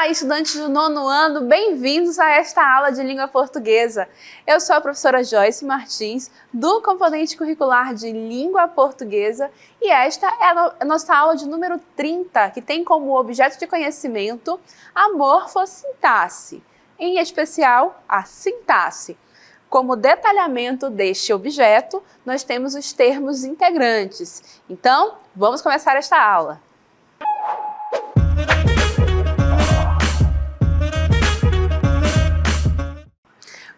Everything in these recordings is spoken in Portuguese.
Olá, estudantes do 9º ano, bem-vindos a esta aula de língua portuguesa. Eu sou a professora Joyce Martins, do componente curricular de língua portuguesa, e esta é a nossa aula de número 30, que tem como objeto de conhecimento a morfossintaxe, em especial a sintaxe. Como detalhamento deste objeto, nós temos os termos integrantes. Então, vamos começar esta aula.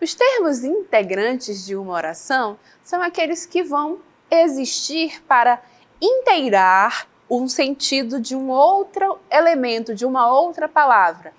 Os termos integrantes de uma oração são aqueles que vão existir para inteirar um sentido de um outro elemento, de uma outra palavra,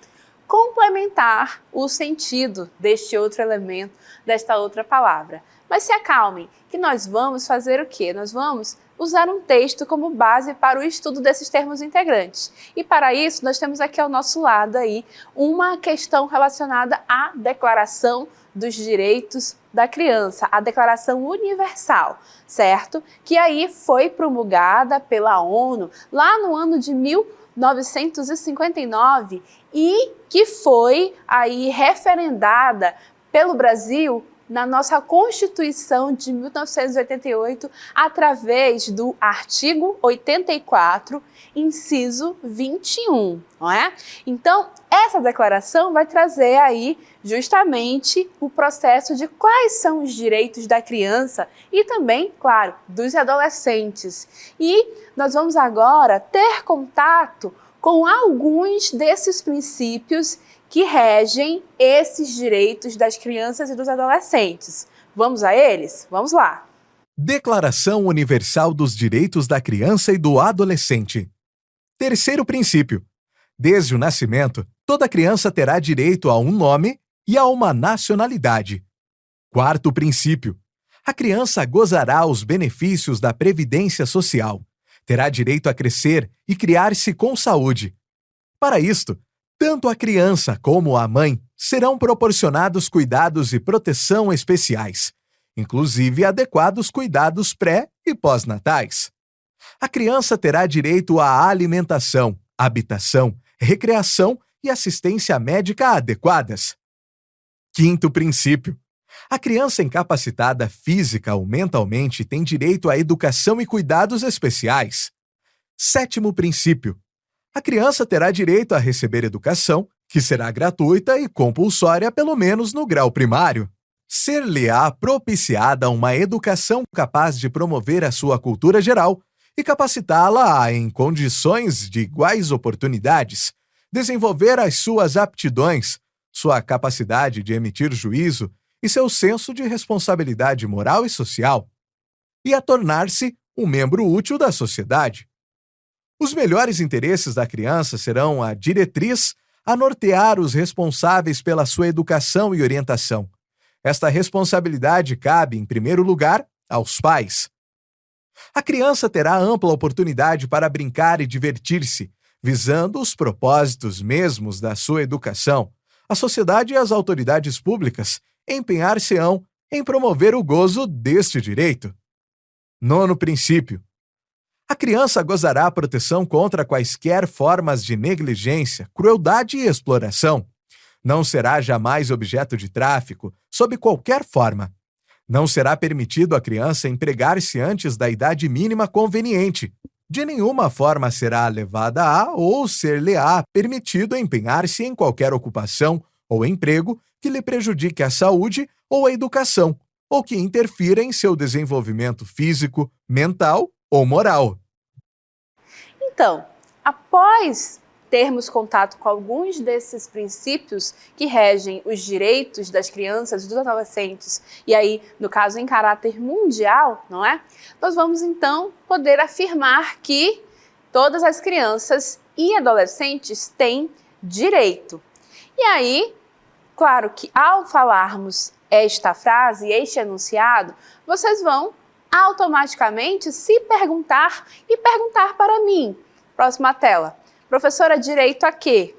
complementar o sentido deste outro elemento, desta outra palavra. Mas se acalmem, que nós vamos fazer o quê? Nós vamos usar um texto como base para o estudo desses termos integrantes. E para isso, nós temos aqui ao nosso lado aí uma questão relacionada à Declaração dos Direitos da Criança, a Declaração Universal, certo? Que aí foi promulgada pela ONU lá no ano de 1959 e que foi aí referendada pelo Brasil na nossa Constituição de 1988, através do artigo 84, inciso 21, não é? Então, essa declaração vai trazer aí justamente o processo de quais são os direitos da criança e também, claro, dos adolescentes. E nós vamos agora ter contato com alguns desses princípios que regem esses direitos das crianças e dos adolescentes. Vamos a eles? Vamos lá! Declaração Universal dos Direitos da Criança e do Adolescente. Terceiro princípio. Desde o nascimento, toda criança terá direito a um nome e a uma nacionalidade. Quarto princípio. A criança gozará os benefícios da Previdência Social. Terá direito a crescer e criar-se com saúde. Para isto, tanto a criança como a mãe serão proporcionados cuidados e proteção especiais, inclusive adequados cuidados pré- e pós-natais. A criança terá direito à alimentação, habitação, recreação e assistência médica adequadas. Quinto princípio. A criança incapacitada física ou mentalmente tem direito à educação e cuidados especiais. Sétimo princípio. A criança terá direito a receber educação, que será gratuita e compulsória pelo menos no grau primário. Ser-lhe-á propiciada uma educação capaz de promover a sua cultura geral e capacitá-la em condições de iguais oportunidades, desenvolver as suas aptidões, sua capacidade de emitir juízo e seu senso de responsabilidade moral e social, e a tornar-se um membro útil da sociedade. Os melhores interesses da criança serão a diretriz a nortear os responsáveis pela sua educação e orientação. Esta responsabilidade cabe, em primeiro lugar, aos pais. A criança terá ampla oportunidade para brincar e divertir-se, visando os propósitos mesmos da sua educação. A sociedade e as autoridades públicas empenhar-se-ão em promover o gozo deste direito. Nono princípio. A criança gozará proteção contra quaisquer formas de negligência, crueldade e exploração. Não será jamais objeto de tráfico, sob qualquer forma. Não será permitido à criança empregar-se antes da idade mínima conveniente. De nenhuma forma será levada a ou ser-lhe-á permitido empenhar-se em qualquer ocupação ou emprego que lhe prejudique a saúde ou a educação, ou que interfira em seu desenvolvimento físico, mental ou moral. Então, após termos contato com alguns desses princípios que regem os direitos das crianças e dos adolescentes, e aí, no caso, em caráter mundial, não é? Nós vamos, então, poder afirmar que todas as crianças e adolescentes têm direito. E aí, claro que ao falarmos esta frase, este enunciado, vocês vão automaticamente se perguntar e perguntar para mim. Próxima tela. Professora, direito a quê?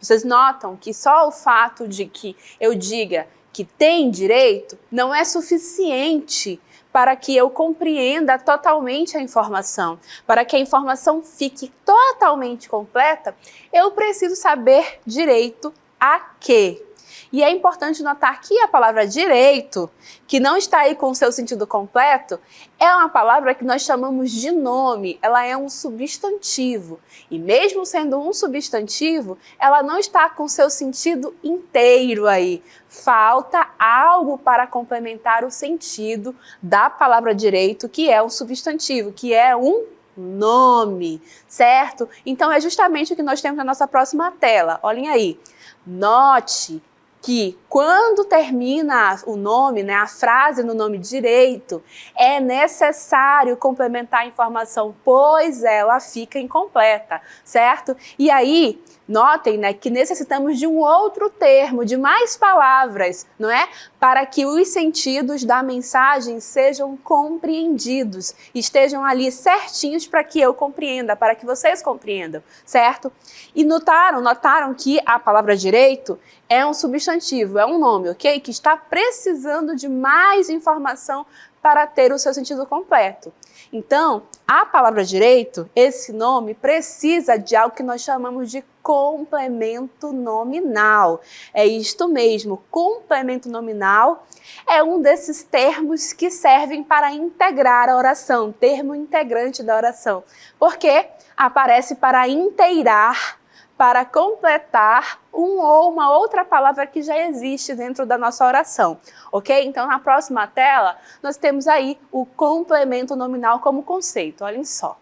Vocês notam que só o fato de que eu diga que tem direito não é suficiente para que eu compreenda totalmente a informação. Para que a informação fique totalmente completa, eu preciso saber direito a quê? E é importante notar que a palavra direito, que não está aí com o seu sentido completo, é uma palavra que nós chamamos de nome, ela é um substantivo. E mesmo sendo um substantivo, ela não está com o seu sentido inteiro aí. Falta algo para complementar o sentido da palavra direito, que é um substantivo, que é um nome, certo? Então é justamente o que nós temos na nossa próxima tela. Olhem aí. Note que quando termina o nome, né, a frase no nome direito, é necessário complementar a informação, pois ela fica incompleta, certo? E aí, notem, né, que necessitamos de um outro termo, de mais palavras, não é? Para que os sentidos da mensagem sejam compreendidos, estejam ali certinhos para que eu compreenda, para que vocês compreendam, certo? E notaram que a palavra direito é um substantivo, é um nome, ok? Que está precisando de mais informação para ter o seu sentido completo. Então, a palavra direito, esse nome, precisa de algo que nós chamamos de complemento nominal. É isto mesmo, complemento nominal é um desses termos que servem para integrar a oração, termo integrante da oração, porque aparece para inteirar, para completar ou uma outra palavra que já existe dentro da nossa oração, ok? Então, na próxima tela, nós temos aí o complemento nominal como conceito, olhem só.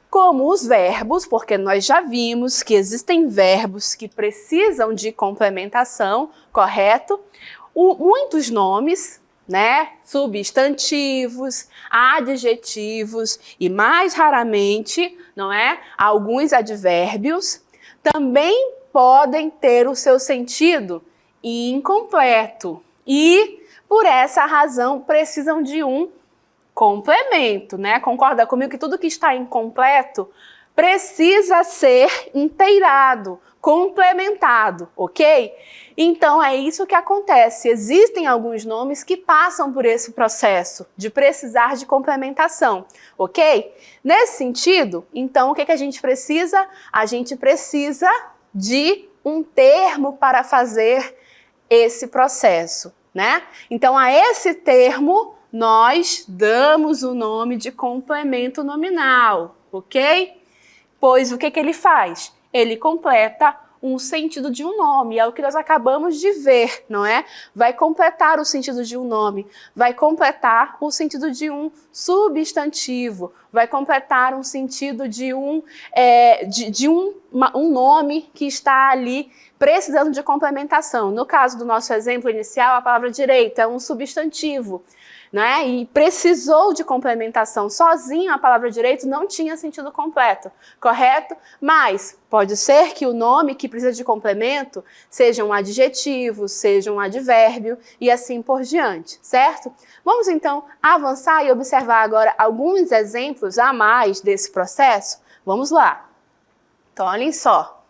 Como os verbos, porque nós já vimos que existem verbos que precisam de complementação, correto? Muitos nomes, né? Substantivos, adjetivos e, mais raramente, não é? Alguns advérbios também podem ter o seu sentido incompleto e, por essa razão, precisam de um complemento, né? Concorda comigo que tudo que está incompleto precisa ser inteirado, complementado, ok? Então é isso que acontece. Existem alguns nomes que passam por esse processo de precisar de complementação, ok? Nesse sentido, então o que a gente precisa? A gente precisa de um termo para fazer esse processo, né? Então a esse termo nós damos o nome de complemento nominal, ok? Pois o que ele faz? Ele completa um sentido de um nome, é o que nós acabamos de ver, não é? Vai completar o sentido de um nome, vai completar o sentido de um substantivo, vai completar um sentido de um nome que está ali precisando de complementação. No caso do nosso exemplo inicial, a palavra direito é um substantivo, né? E precisou de complementação. Sozinho a palavra direito não tinha sentido completo, correto? Mas pode ser que o nome que precisa de complemento seja um adjetivo, seja um advérbio e assim por diante, certo? Vamos então avançar e observar agora alguns exemplos a mais desse processo? Vamos lá. Então, olhem só.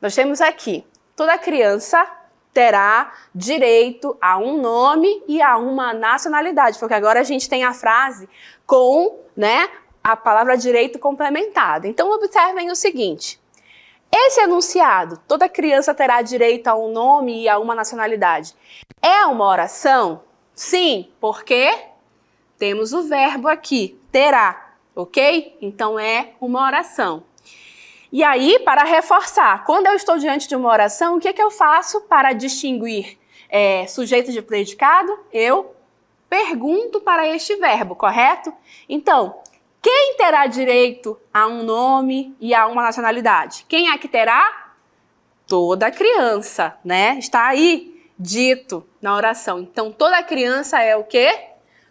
Nós temos aqui, toda criança terá direito a um nome e a uma nacionalidade, porque agora a gente tem a frase com, né, a palavra direito complementada. Então, observem o seguinte. Esse enunciado, toda criança terá direito a um nome e a uma nacionalidade, é uma oração? Sim, porque temos o verbo aqui, terá, ok? Então, é uma oração. E aí, para reforçar, quando eu estou diante de uma oração, o que eu faço para distinguir sujeito de predicado? Eu pergunto para este verbo, correto? Então, quem terá direito a um nome e a uma nacionalidade? Quem é que terá? Toda criança, né? Está aí dito na oração. Então, toda criança é o quê?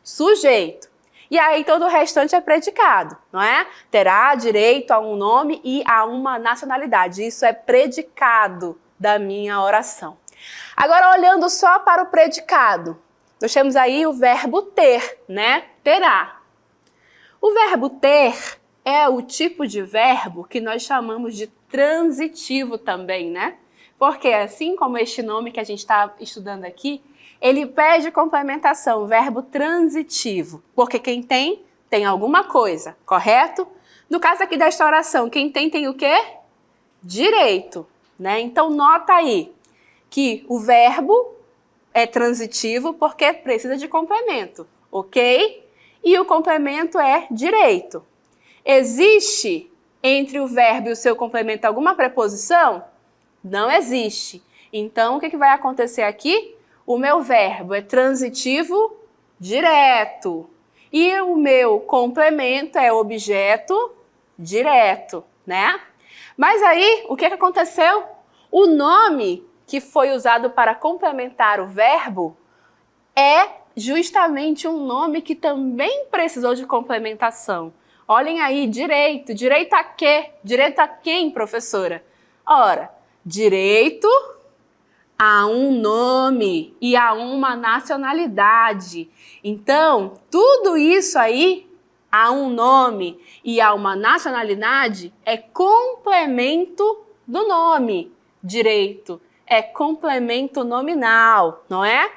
Sujeito. E aí todo o restante é predicado, não é? Terá direito a um nome e a uma nacionalidade. Isso é predicado da minha oração. Agora, olhando só para o predicado, nós temos aí o verbo ter, né? Terá. O verbo ter é o tipo de verbo que nós chamamos de transitivo também, né? Porque assim como este nome que a gente está estudando aqui, Ele pede complementação, verbo transitivo, porque quem tem alguma coisa, correto? No caso aqui desta oração, quem tem o quê? Direito, né? Então, nota aí que o verbo é transitivo porque precisa de complemento, ok? E o complemento é direito. Existe entre o verbo e o seu complemento alguma preposição? Não existe. Então, o que vai acontecer aqui? O meu verbo é transitivo direto. E o meu complemento é objeto direto, né? Mas aí, o que aconteceu? O nome que foi usado para complementar o verbo é justamente um nome que também precisou de complementação. Olhem aí, direito. Direito a quê? Direito a quem, professora? Ora, direito a um nome e a uma nacionalidade. Então, tudo isso aí, a um nome e a uma nacionalidade, é complemento do nome. Direito é complemento nominal, não é?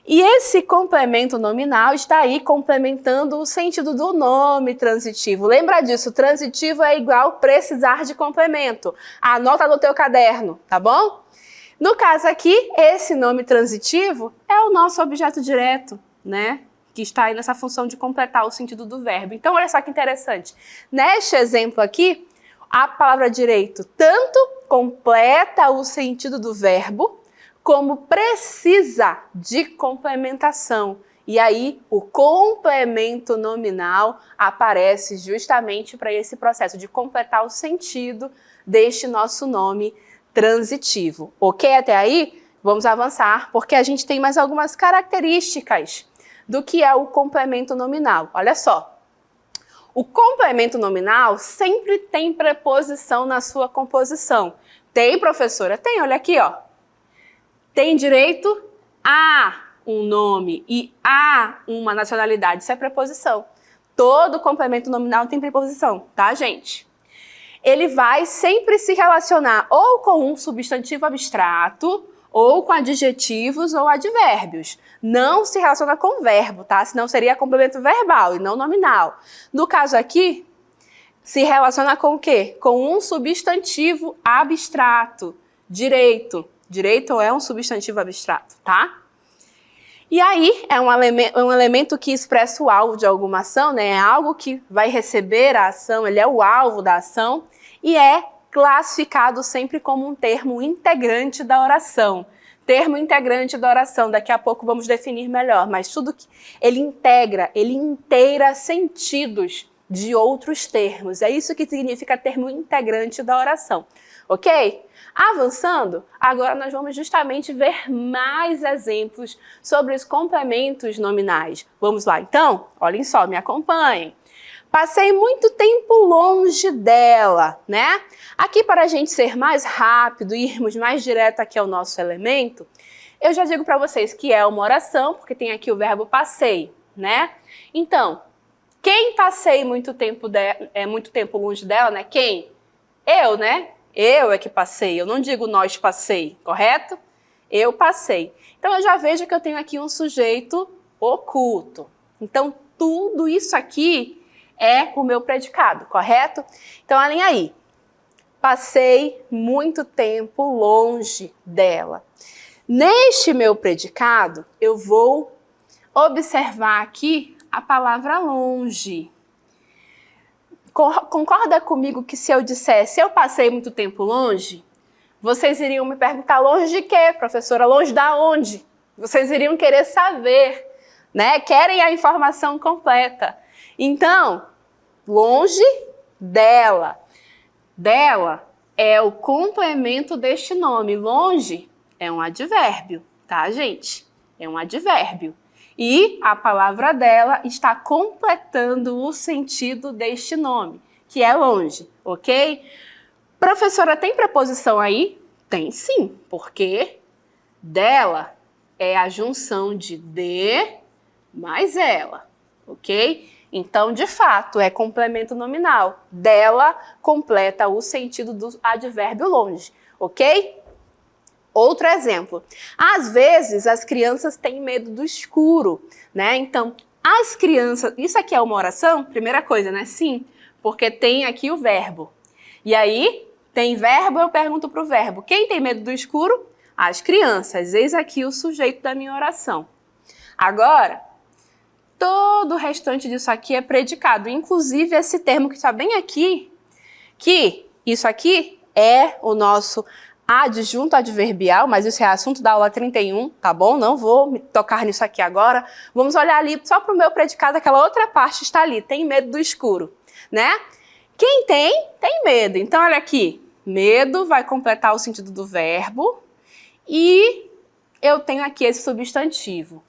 E esse complemento nominal está aí complementando o sentido do nome transitivo. Lembra disso, transitivo é igual precisar de complemento. Anota no teu caderno, tá bom? No caso aqui, esse nome transitivo é o nosso objeto direto, né? Que está aí nessa função de completar o sentido do verbo. Então, olha só que interessante. Neste exemplo aqui, a palavra direito tanto completa o sentido do verbo, como precisa de complementação. E aí, o complemento nominal aparece justamente para esse processo de completar o sentido deste nosso nome transitivo. Ok até aí? Vamos avançar, porque a gente tem mais algumas características do que é o complemento nominal. Olha só. O complemento nominal sempre tem preposição na sua composição. Tem, professora? Tem, olha aqui, ó. Tem direito a um nome e a uma nacionalidade. Isso é preposição. Todo complemento nominal tem preposição, tá, gente? Ele vai sempre se relacionar ou com um substantivo abstrato, ou com adjetivos ou advérbios. Não se relaciona com verbo, tá? Senão seria complemento verbal e não nominal. No caso aqui, se relaciona com o quê? Com um substantivo abstrato. Direito. Direito é um substantivo abstrato, tá? E aí, é um elemento que expressa o alvo de alguma ação, né? É algo que vai receber a ação, ele é o alvo da ação e é classificado sempre como um termo integrante da oração. Termo integrante da oração, daqui a pouco vamos definir melhor, mas tudo que ele inteira sentidos de outros termos. É isso que significa termo integrante da oração, ok? Avançando, agora nós vamos justamente ver mais exemplos sobre os complementos nominais. Vamos lá então? Olhem só, me acompanhem. Passei muito tempo longe dela, né? Aqui, para a gente ser mais rápido e irmos mais direto aqui ao nosso elemento, eu já digo para vocês que é uma oração, porque tem aqui o verbo passei, né? Então, quem passei muito tempo longe dela, né? Quem? Eu, né? Eu é que passei, eu não digo nós passei, correto? Eu passei. Então, eu já vejo que eu tenho aqui um sujeito oculto. Então, tudo isso aqui é o meu predicado, correto? Então, olhem aí. Passei muito tempo longe dela. Neste meu predicado, eu vou observar aqui a palavra longe. Concorda comigo que se eu dissesse eu passei muito tempo longe, vocês iriam me perguntar longe de quê, professora? Longe da onde? Vocês iriam querer saber, né? Querem a informação completa. Então, longe dela. Dela é o complemento deste nome. Longe é um advérbio, tá, gente? É um advérbio. E a palavra dela está completando o sentido deste nome, que é longe, ok? Professora, tem preposição aí? Tem sim, porque dela é a junção de mais ela, ok? Então, de fato, é complemento nominal. Dela completa o sentido do advérbio longe, ok? Outro exemplo. Às vezes, as crianças têm medo do escuro, né? Então, as crianças... Isso aqui é uma oração? Primeira coisa, né? Sim, porque tem aqui o verbo. E aí, tem verbo, eu pergunto para o verbo. Quem tem medo do escuro? As crianças. Eis aqui o sujeito da minha oração. Agora, todo o restante disso aqui é predicado. Inclusive, esse termo que está bem aqui, que isso aqui é o nosso adjunto adverbial, mas isso é assunto da aula 31, tá bom? Não vou me tocar nisso aqui agora. Vamos olhar ali só para o meu predicado, aquela outra parte está ali, tem medo do escuro, né? Quem tem medo. Então, olha aqui, medo vai completar o sentido do verbo e eu tenho aqui esse substantivo.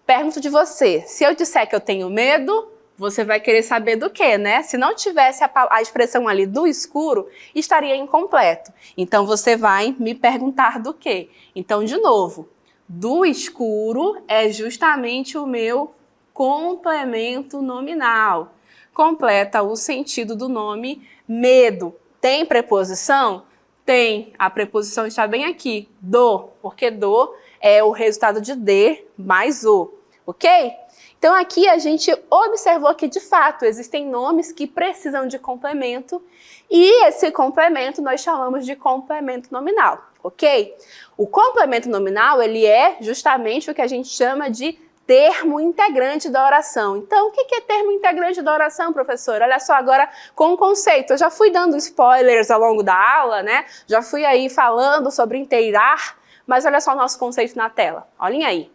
Pergunto de você, se eu disser que eu tenho medo, você vai querer saber do quê, né? Se não tivesse a expressão ali do escuro, estaria incompleto. Então, você vai me perguntar do quê? Então, de novo, do escuro é justamente o meu complemento nominal. Completa o sentido do nome medo. Tem preposição? Tem. A preposição está bem aqui, do, porque do é o resultado de de mais o, ok? Então aqui a gente observou que de fato existem nomes que precisam de complemento e esse complemento nós chamamos de complemento nominal, ok? O complemento nominal ele é justamente o que a gente chama de termo integrante da oração. Então o que é termo integrante da oração, professor? Olha só agora com o conceito. Eu já fui dando spoilers ao longo da aula, né? Já fui aí falando sobre inteirar, mas olha só o nosso conceito na tela. Olhem aí.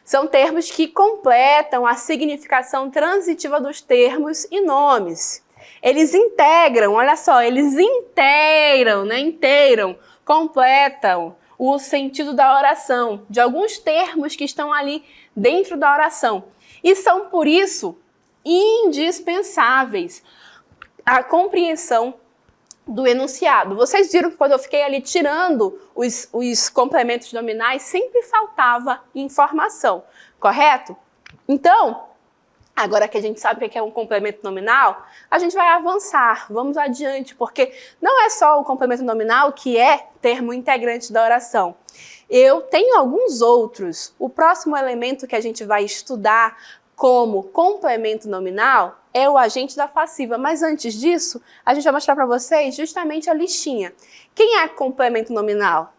São termos que completam a significação transitiva dos termos e nomes. Eles integram, olha só, eles inteiram, né? Inteiram, completam o sentido da oração, de alguns termos que estão ali dentro da oração. E são, por isso, indispensáveis à compreensão do enunciado. Vocês viram que quando eu fiquei ali tirando os complementos nominais, sempre faltava informação, correto? Então, agora que a gente sabe o que é um complemento nominal, a gente vai avançar, vamos adiante, porque não é só o complemento nominal que é termo integrante da oração. Eu tenho alguns outros. O próximo elemento que a gente vai estudar como complemento nominal é o agente da passiva, mas antes disso, a gente vai mostrar para vocês justamente a listinha. Quem é complemento nominal?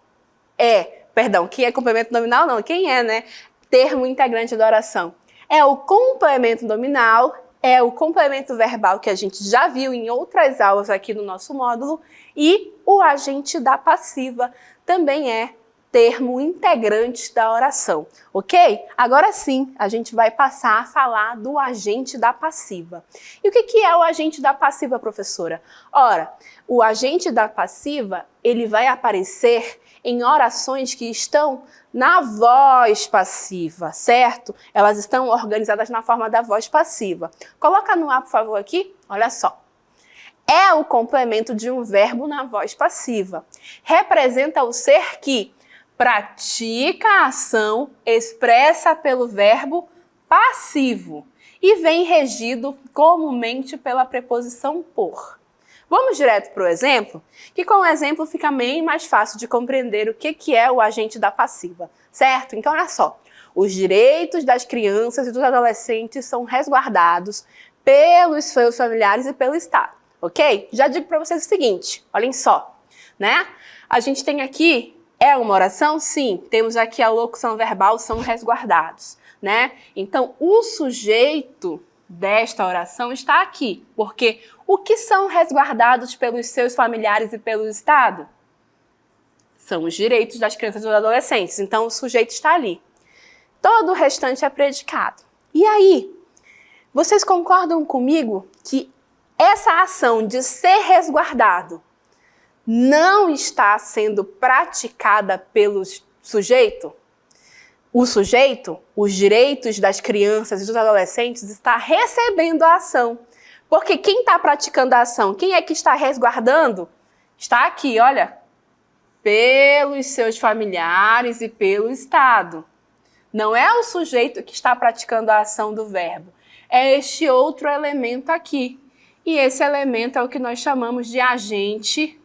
Quem é complemento nominal não, quem é, né? Termo integrante da oração. É o complemento nominal, é o complemento verbal que a gente já viu em outras aulas aqui no nosso módulo e o agente da passiva também é termo integrante da oração, ok? Agora sim, a gente vai passar a falar do agente da passiva. E o que é o agente da passiva, professora? Ora, o agente da passiva, ele vai aparecer em orações que estão na voz passiva, certo? Elas estão organizadas na forma da voz passiva. Coloca no ar, por favor, aqui, olha só. É o complemento de um verbo na voz passiva. Representa o ser que pratica a ação expressa pelo verbo passivo e vem regido comumente pela preposição por. Vamos direto para o exemplo, que com o exemplo fica bem mais fácil de compreender o que é o agente da passiva, certo? Então olha só, os direitos das crianças e dos adolescentes são resguardados pelos seus familiares e pelo Estado, ok? Já digo para vocês o seguinte, olhem só, né? A gente tem aqui é uma oração? Sim. Temos aqui a locução verbal, são resguardados, né? Então, o sujeito desta oração está aqui, porque o que são resguardados pelos seus familiares e pelo Estado? São os direitos das crianças e dos adolescentes. Então, o sujeito está ali. Todo o restante é predicado. E aí, vocês concordam comigo que essa ação de ser resguardado não está sendo praticada pelo sujeito? O sujeito, os direitos das crianças e dos adolescentes, está recebendo a ação. Porque quem está praticando a ação, quem é que está resguardando? Está aqui, olha, pelos seus familiares e pelo Estado. Não é o sujeito que está praticando a ação do verbo, é este outro elemento aqui. E esse elemento é o que nós chamamos de agente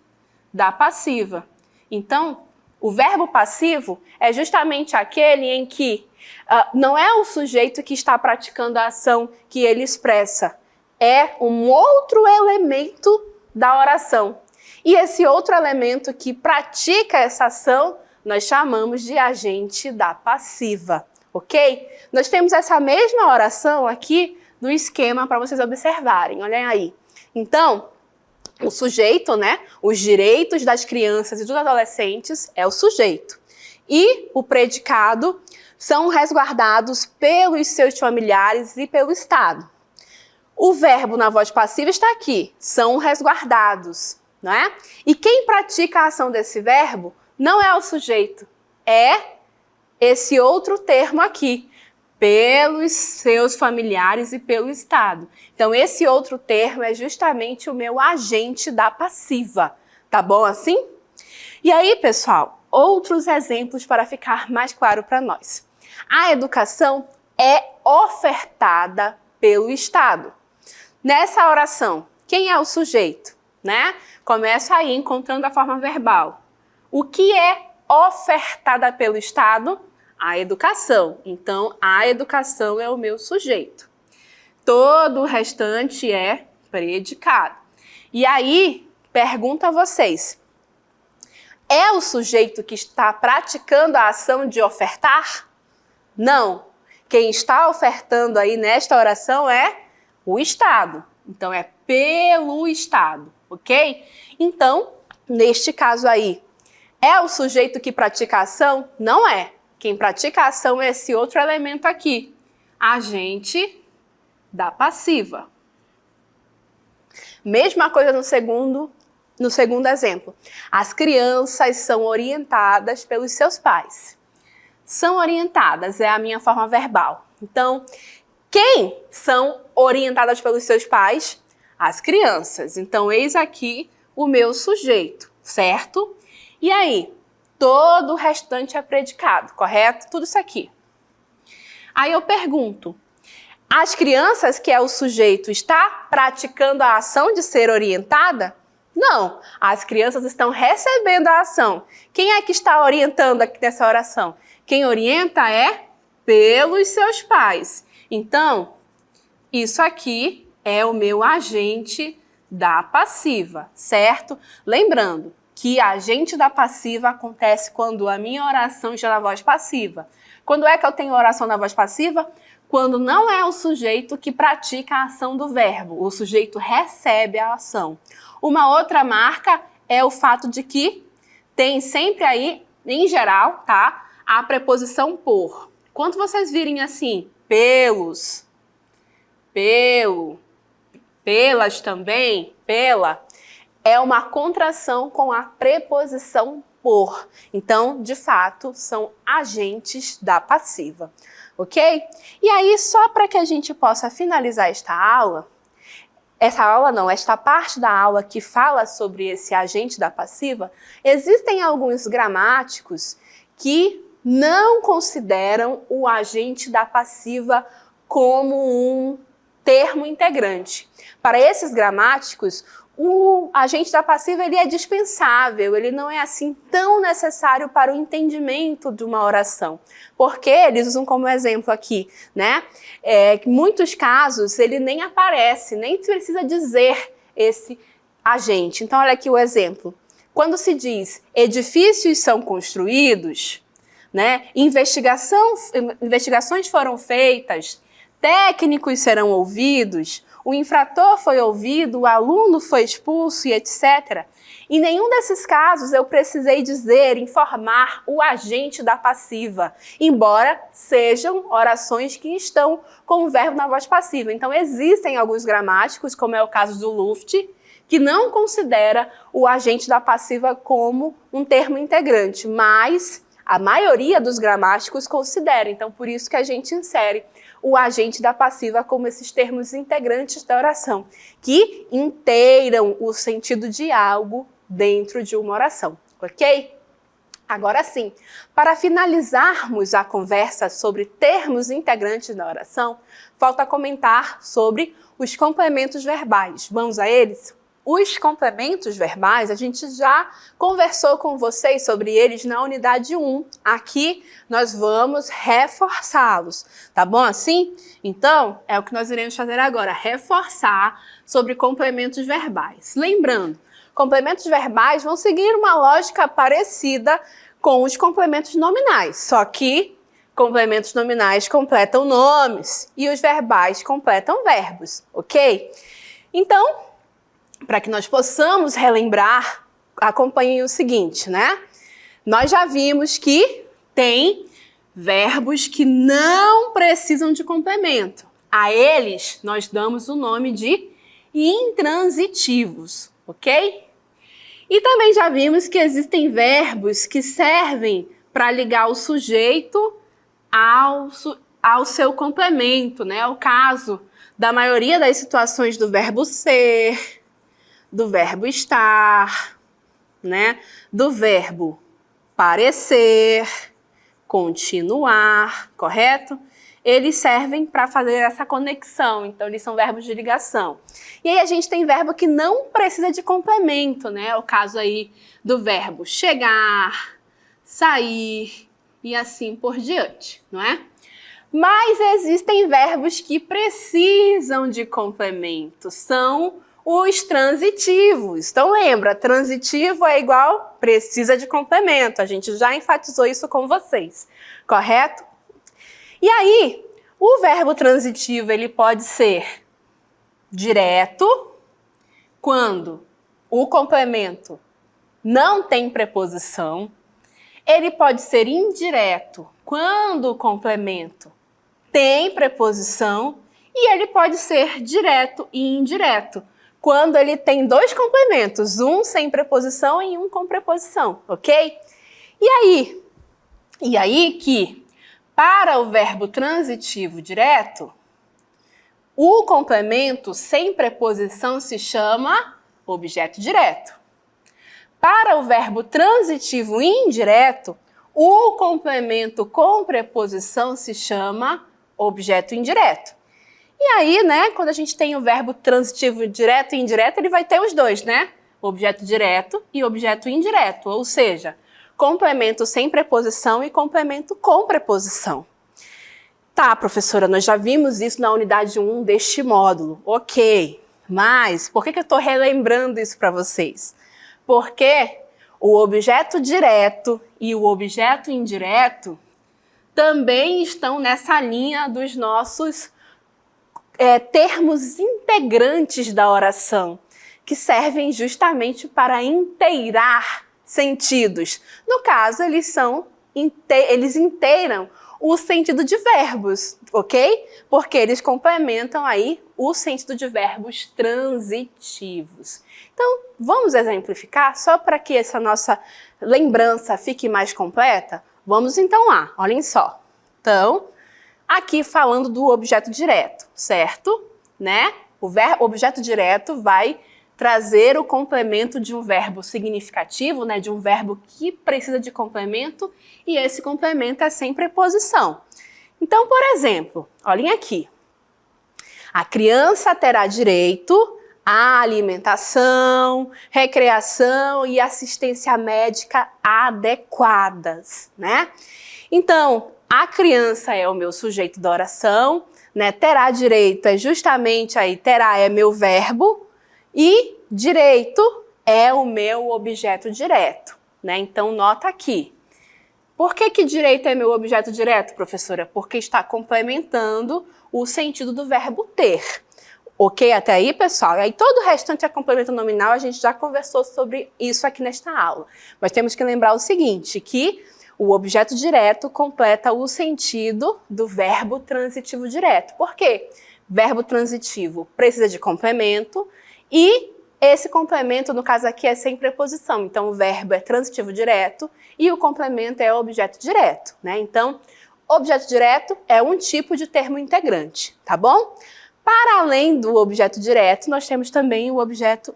da passiva. Então, O verbo passivo é justamente aquele em que não é o sujeito que está praticando a ação que ele expressa, é um outro elemento da oração. E esse outro elemento que pratica essa ação, nós chamamos de agente da passiva, ok? Nós temos essa mesma oração aqui no esquema para vocês observarem, olhem aí. Então, o sujeito, né? Os direitos das crianças e dos adolescentes é o sujeito. E o predicado são resguardados pelos seus familiares e pelo Estado. O verbo na voz passiva está aqui, são resguardados, não é? E quem pratica a ação desse verbo não é o sujeito, é esse outro termo aqui, pelos seus familiares e pelo Estado. Então, esse outro termo é justamente o meu agente da passiva, tá bom assim? E aí, pessoal, outros exemplos para ficar mais claro para nós. A educação é ofertada pelo Estado. Nessa oração, quem é o sujeito, né? Começa aí encontrando a forma verbal. O que é ofertada pelo Estado? A educação. Então, a educação é o meu sujeito. Todo o restante é predicado. E aí, pergunto a vocês, é o sujeito que está praticando a ação de ofertar? Não. Quem está ofertando aí nesta oração é o Estado. Então, é pelo Estado, ok? Então, neste caso aí, é o sujeito que pratica a ação? Não é. Quem pratica a ação é esse outro elemento aqui, agente da passiva. Mesma coisa no segundo exemplo. As crianças são orientadas pelos seus pais. São orientadas, é a minha forma verbal. Então, quem são orientadas pelos seus pais? As crianças. Então, eis aqui o meu sujeito, certo? E aí? Todo o restante é predicado, correto? Tudo isso aqui. Aí eu pergunto, as crianças, que é o sujeito, está praticando a ação de ser orientada? Não, as crianças estão recebendo a ação. Quem é que está orientando aqui nessa oração? Quem orienta é pelos seus pais. Então, isso aqui é o meu agente da passiva, certo? Lembrando que agente da passiva acontece quando a minha oração está na voz passiva. Quando é que eu tenho oração na voz passiva? Quando não é o sujeito que pratica a ação do verbo, o sujeito recebe a ação. Uma outra marca é o fato de que tem sempre aí, em geral, tá, a preposição por. Quando vocês virem assim, pelos, pelo, pelas também, pela, é uma contração com a preposição por. Então, de fato, são agentes da passiva, ok? E aí, só para que a gente possa finalizar esta parte da aula que fala sobre esse agente da passiva, existem alguns gramáticos que não consideram o agente da passiva como um termo integrante. Para esses gramáticos, o agente da passiva ele é dispensável, ele não é assim tão necessário para o entendimento de uma oração. Porque eles usam como exemplo aqui, né? Em muitos casos ele nem aparece, nem precisa dizer esse agente. Então olha aqui o exemplo. Quando se diz edifícios são construídos, né? Investigações foram feitas, técnicos serão ouvidos, o infrator foi ouvido, o aluno foi expulso e etc. Em nenhum desses casos eu precisei informar o agente da passiva, embora sejam orações que estão com o verbo na voz passiva. Então existem alguns gramáticos, como é o caso do Luft, que não considera o agente da passiva como um termo integrante, mas a maioria dos gramáticos considera. Então por isso que a gente insere o agente da passiva como esses termos integrantes da oração, que inteiram o sentido de algo dentro de uma oração, ok? Agora sim, para finalizarmos a conversa sobre termos integrantes da oração, falta comentar sobre os complementos verbais. Vamos a eles? Os complementos verbais, a gente já conversou com vocês sobre eles na unidade 1. Aqui nós vamos reforçá-los, tá bom assim? Então, é o que nós iremos fazer agora, reforçar sobre complementos verbais. Lembrando, complementos verbais vão seguir uma lógica parecida com os complementos nominais, só que complementos nominais completam nomes e os verbais completam verbos, ok? Então, para que nós possamos relembrar, acompanhem o seguinte, né? Nós já vimos que tem verbos que não precisam de complemento. A eles, nós damos o nome de intransitivos, ok? E também já vimos que existem verbos que servem para ligar o sujeito ao seu complemento, né? É o caso da maioria das situações do verbo ser, do verbo estar, né? Do verbo parecer, continuar, correto? Eles servem para fazer essa conexão, então eles são verbos de ligação. E aí a gente tem verbo que não precisa de complemento, né? É o caso aí do verbo chegar, sair e assim por diante, não é? Mas existem verbos que precisam de complemento, são os transitivos. Então lembra, transitivo é igual precisa de complemento. A gente já enfatizou isso com vocês, correto? E aí, o verbo transitivo ele pode ser direto, quando o complemento não tem preposição. Ele pode ser indireto, quando o complemento tem preposição. E ele pode ser direto e indireto, quando ele tem dois complementos, um sem preposição e um com preposição, ok? E aí que, para o verbo transitivo direto, o complemento sem preposição se chama objeto direto. Para o verbo transitivo indireto, o complemento com preposição se chama objeto indireto. E aí, né, quando a gente tem o verbo transitivo direto e indireto, ele vai ter os dois, né? Objeto direto e objeto indireto, ou seja, complemento sem preposição e complemento com preposição. Tá, professora, nós já vimos isso na unidade 1 deste módulo, ok. Mas por que eu estou relembrando isso para vocês? Porque o objeto direto e o objeto indireto também estão nessa linha dos nossos termos integrantes da oração, que servem justamente para inteirar sentidos. No caso, eles inteiram o sentido de verbos, ok? Porque eles complementam aí o sentido de verbos transitivos. Então, vamos exemplificar só para que essa nossa lembrança fique mais completa? Vamos então lá, olhem só. Então, aqui falando do objeto direto, certo? Né? O objeto direto vai trazer o complemento de um verbo significativo, né? De um verbo que precisa de complemento, e esse complemento é sem preposição. Então, por exemplo, olhem aqui. A criança terá direito à alimentação, recreação e assistência médica adequadas, né? Então, a criança é o meu sujeito da oração, né? Terá direito é justamente aí, terá é meu verbo e direito é o meu objeto direto, né? Então, nota aqui. Por que direito é meu objeto direto, professora? Porque está complementando o sentido do verbo ter. Ok até aí, pessoal? E aí todo o restante é complemento nominal, a gente já conversou sobre isso aqui nesta aula. Mas temos que lembrar o seguinte, que o objeto direto completa o sentido do verbo transitivo direto. Por quê? Verbo transitivo precisa de complemento e esse complemento, no caso aqui, é sem preposição. Então, o verbo é transitivo direto e o complemento é objeto direto, né? Então, objeto direto é um tipo de termo integrante, tá bom? Para além do objeto direto, nós temos também o objeto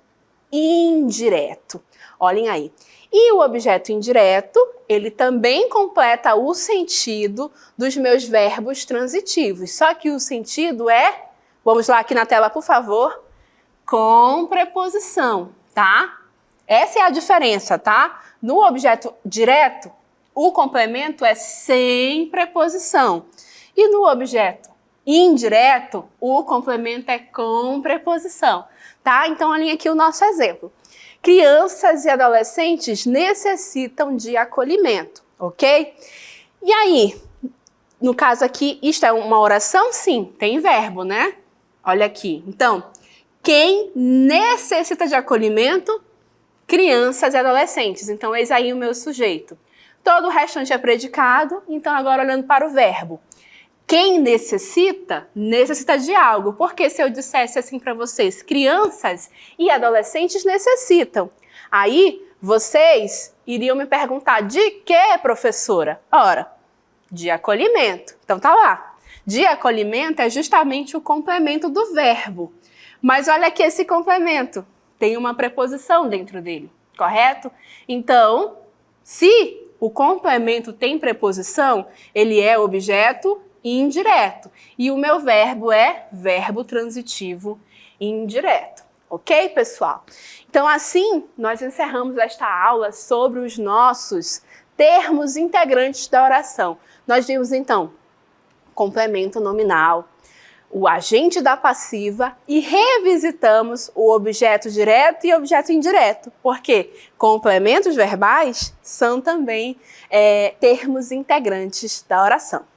indireto. Olhem aí. E o objeto indireto, ele também completa o sentido dos meus verbos transitivos. Só que o sentido é, vamos lá aqui na tela, por favor, com preposição, tá? Essa é a diferença, tá? No objeto direto, o complemento é sem preposição. E no objeto indireto, o complemento é com preposição, tá? Então, alinha aqui o nosso exemplo. Crianças e adolescentes necessitam de acolhimento, ok? E aí, no caso aqui, isto é uma oração? Sim, tem verbo, né? Olha aqui. Então, quem necessita de acolhimento? Crianças e adolescentes. Então, eis aí o meu sujeito. Todo o restante é predicado, então agora olhando para o verbo. Quem necessita, necessita de algo. Porque se eu dissesse assim para vocês, crianças e adolescentes necessitam. Aí, vocês iriam me perguntar, de que, professora? Ora, de acolhimento. Então tá lá. De acolhimento é justamente o complemento do verbo. Mas olha aqui esse complemento. Tem uma preposição dentro dele, correto? Então, se o complemento tem preposição, ele é objeto indireto. E o meu verbo é verbo transitivo indireto. Ok, pessoal? Então, assim, nós encerramos esta aula sobre os nossos termos integrantes da oração. Nós vimos, então, complemento nominal, o agente da passiva e revisitamos o objeto direto e objeto indireto, porque complementos verbais são também termos integrantes da oração.